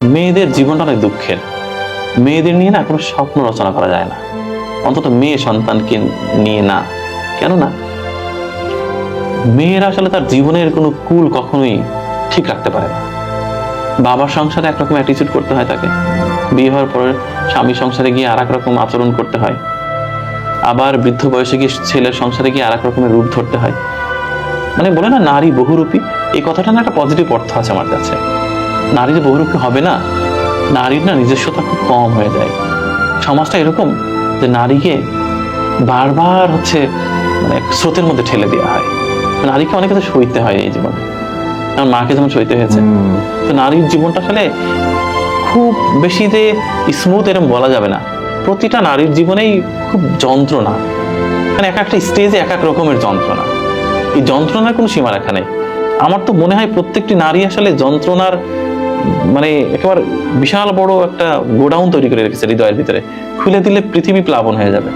মেয়েদের জীবনটা অনেক দুঃখের। মেয়েদের নিয়ে না কোনো স্বপ্ন রচনা করা যায় না, অন্তত মেয়ে সন্তানকে নিয়ে না। কেননা মেয়েরা আসলে তার জীবনের কোনো কুল কখনোই ঠিক রাখতে পারে না। বাবার সংসারে একরকম অ্যাটিচিউড করতে হয় তাকে, বিয়ে হওয়ার পরে স্বামী সংসারে গিয়ে আর এক রকম আচরণ করতে হয়, আবার বৃদ্ধ বয়সে গিয়ে ছেলের সংসারে গিয়ে আর এক রকমের রূপ ধরতে হয়। মানে বলে না নারী বহুরূপী, এই কথাটা না একটা পজিটিভ অর্থ আছে আমার কাছে। নারী যে বহুরূপী হবে না, নারীর না নিজস্বতা খুব কম হয়ে যায়। সমাজটা এরকম যে নারীকে বারবার মানে স্রোতের মধ্যে ঠেলে দেওয়া হয়। নারীকে অনেক কিছু সইতে হয় এই জীবনে, আমার মাকে যেমন সইতে হয়েছে। তো নারীর জীবনটা আসলে খুব বেশি যে স্মুথ এরকম বলা যাবে না। প্রতিটা নারীর জীবনেই খুব যন্ত্রণা, মানে এক একটা স্টেজে এক এক রকমের যন্ত্রণা। এই যন্ত্রণার কোনো সীমারেখা নেই। আমার তো মনে হয় প্রত্যেকটি নারী আসলে যন্ত্রণার মানে একেবারে বিশাল বড় একটা গোডাউন তৈরি করে রেখেছে হৃদয়ের ভিতরে। খুলে দিলে পৃথিবী প্লাবন হয়ে যাবে।